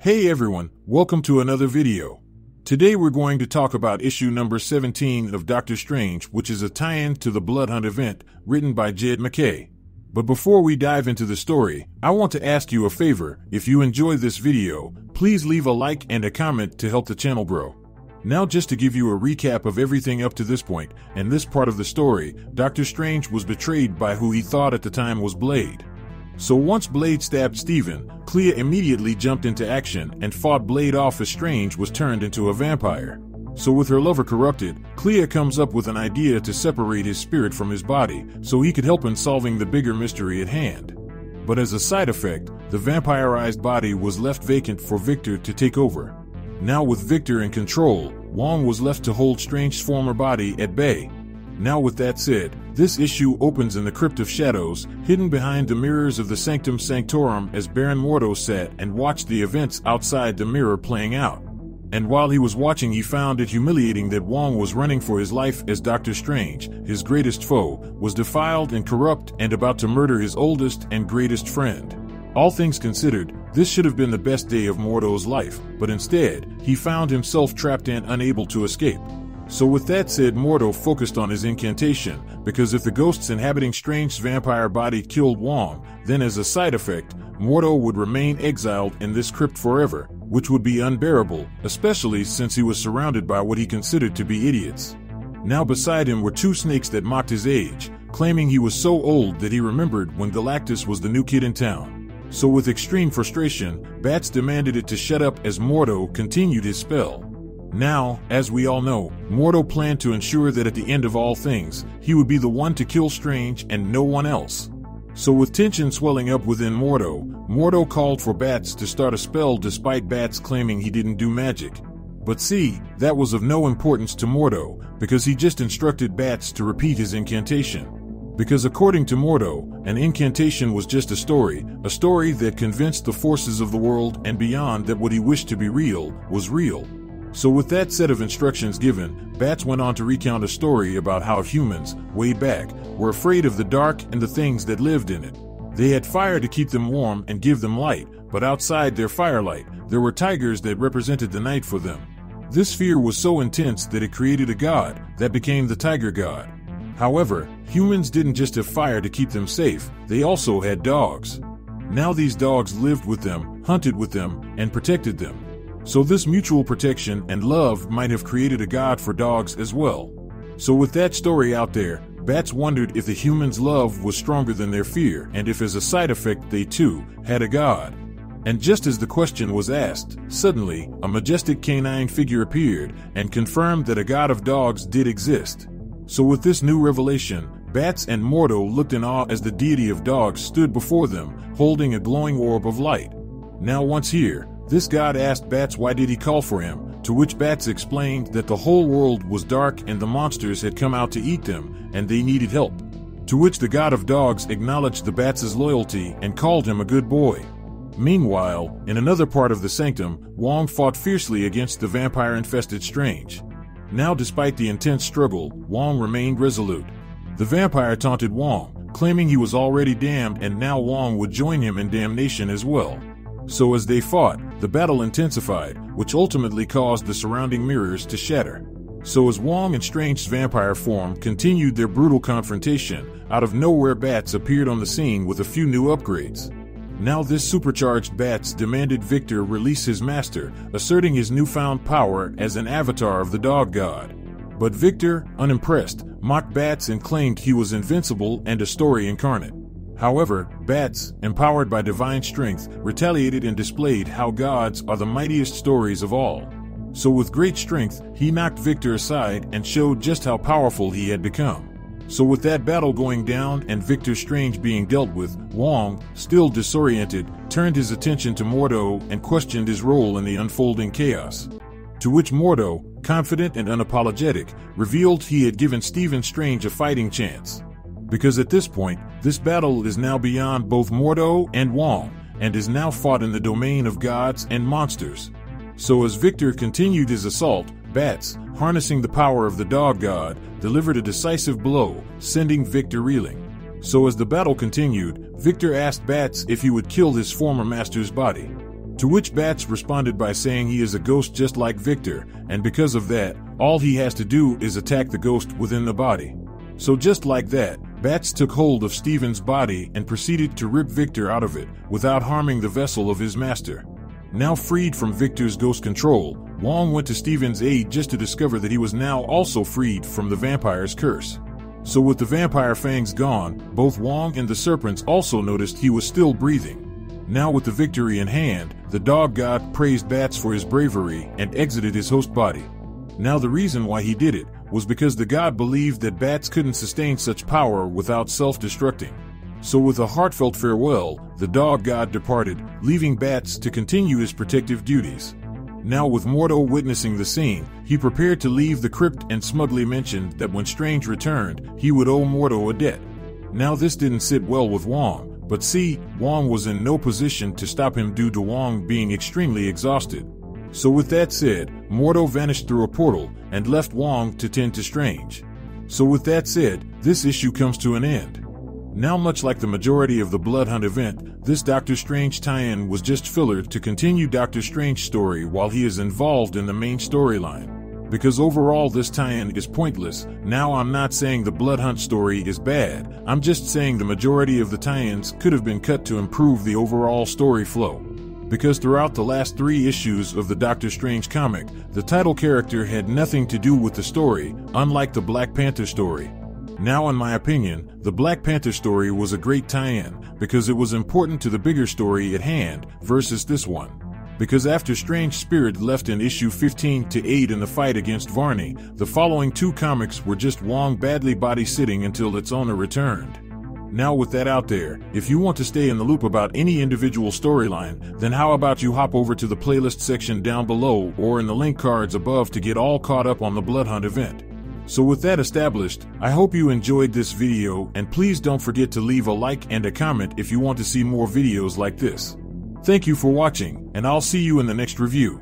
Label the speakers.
Speaker 1: Hey everyone, welcome to another video. Today we're going to talk about issue number 17 of Doctor Strange, which is a tie-in to the Blood Hunt event written by Jed MacKay. But before we dive into the story, I want to ask you a favor. If you enjoy this video, please leave a like and a comment to help the channel grow. Now just to give you a recap of everything up to this point, and this part of the story, Doctor Strange was betrayed by who he thought at the time was Blade. So once Blade stabbed Stephen, Clea immediately jumped into action and fought Blade off as Strange was turned into a vampire. So with her lover corrupted, Clea comes up with an idea to separate his spirit from his body so he could help in solving the bigger mystery at hand. But as a side effect, the vampirized body was left vacant for Victor to take over. Now with Victor in control, Wong was left to hold Strange's former body at bay. Now with that said, this issue opens in the Crypt of Shadows, hidden behind the mirrors of the Sanctum Sanctorum as Baron Mordo sat and watched the events outside the mirror playing out. And while he was watching, he found it humiliating that Wong was running for his life as Doctor Strange, his greatest foe, was defiled and corrupt and about to murder his oldest and greatest friend. All things considered, this should have been the best day of Mordo's life, but instead, he found himself trapped and unable to escape. So with that said, Mordo focused on his incantation, because if the ghosts inhabiting Strange's vampire body killed Wong, then as a side effect, Mordo would remain exiled in this crypt forever, which would be unbearable, especially since he was surrounded by what he considered to be idiots. Now beside him were two snakes that mocked his age, claiming he was so old that he remembered when Galactus was the new kid in town. So with extreme frustration, Bats demanded it to shut up as Mordo continued his spell. Now, as we all know, Mordo planned to ensure that at the end of all things, he would be the one to kill Strange and no one else. So with tension swelling up within Mordo called for Bats to start a spell despite Bats claiming he didn't do magic. But see, that was of no importance to Mordo, because he just instructed Bats to repeat his incantation. Because according to Mordo, an incantation was just a story that convinced the forces of the world and beyond that what he wished to be real was real. So with that set of instructions given, Bats went on to recount a story about how humans, way back, were afraid of the dark and the things that lived in it. They had fire to keep them warm and give them light, but outside their firelight, there were tigers that represented the night for them. This fear was so intense that it created a god that became the Tiger God. However, humans didn't just have fire to keep them safe, they also had dogs. Now these dogs lived with them, hunted with them, and protected them. So this mutual protection and love might have created a god for dogs as well. So with that story out there, Bats wondered if the humans' love was stronger than their fear, and if as a side effect they too had a god. And just as the question was asked, suddenly a majestic canine figure appeared and confirmed that a god of dogs did exist. So with this new revelation, Bats and Mordo looked in awe as the deity of dogs stood before them, holding a glowing orb of light. Now once here, this god asked Bats why did he call for him, to which Bats explained that the whole world was dark and the monsters had come out to eat them, and they needed help. To which the god of dogs acknowledged the Bats' loyalty and called him a good boy. Meanwhile, in another part of the sanctum, Wong fought fiercely against the vampire-infested Strange. Now despite the intense struggle, Wong remained resolute. The vampire taunted Wong, claiming he was already damned and now Wong would join him in damnation as well. So as they fought, the battle intensified, which ultimately caused the surrounding mirrors to shatter. So as Wong and Strange's vampire form continued their brutal confrontation, out of nowhere Bats appeared on the scene with a few new upgrades. Now this supercharged Bats demanded Victor release his master, asserting his newfound power as an avatar of the dog god. But Victor, unimpressed, mocked Bats and claimed he was invincible and a story incarnate. However, Bats, empowered by divine strength, retaliated and displayed how gods are the mightiest stories of all. So with great strength, he knocked Victor aside and showed just how powerful he had become. So with that battle going down and Victor Strange being dealt with, Wong, still disoriented, turned his attention to Mordo and questioned his role in the unfolding chaos. To which Mordo, confident and unapologetic, revealed he had given Stephen Strange a fighting chance. Because at this point, this battle is now beyond both Mordo and Wong, and is now fought in the domain of gods and monsters. So as Victor continued his assault, Bats, harnessing the power of the dog god, delivered a decisive blow, sending Victor reeling. So as the battle continued, Victor asked Bats if he would kill his former master's body. To which Bats responded by saying he is a ghost just like Victor, and because of that, all he has to do is attack the ghost within the body. So just like that, Bats took hold of Stephen's body and proceeded to rip Victor out of it, without harming the vessel of his master. Now freed from Victor's ghost control, Wong went to Stephen's aid just to discover that he was now also freed from the vampire's curse. So with the vampire fangs gone, both Wong and the serpents also noticed he was still breathing. Now with the victory in hand, the dog god praised Bats for his bravery and exited his host body. Now the reason why he did it was because the god believed that Bats couldn't sustain such power without self-destructing. So with a heartfelt farewell, the dog god departed, leaving Bats to continue his protective duties. Now with Mordo witnessing the scene, he prepared to leave the crypt and smugly mentioned that when Strange returned, he would owe Mordo a debt. Now this didn't sit well with Wong. But see, Wong was in no position to stop him due to Wong being extremely exhausted. So with that said, Mordo vanished through a portal and left Wong to tend to Strange. So with that said, this issue comes to an end. Now much like the majority of the Blood Hunt event, this Doctor Strange tie-in was just filler to continue Doctor Strange's story while he is involved in the main storyline. Because overall this tie-in is pointless. Now I'm not saying the Blood Hunt story is bad, I'm just saying the majority of the tie-ins could have been cut to improve the overall story flow. Because throughout the last 3 issues of the Doctor Strange comic, the title character had nothing to do with the story, unlike the Black Panther story. Now in my opinion, the Black Panther story was a great tie-in, because it was important to the bigger story at hand, versus this one. Because after Strange Spirit left in issue 15 to aid in the fight against Varney, the following 2 comics were just Wong badly body-sitting until its owner returned. Now with that out there, if you want to stay in the loop about any individual storyline, then how about you hop over to the playlist section down below or in the link cards above to get all caught up on the Blood Hunt event. So with that established, I hope you enjoyed this video, and please don't forget to leave a like and a comment if you want to see more videos like this. Thank you for watching, and I'll see you in the next review.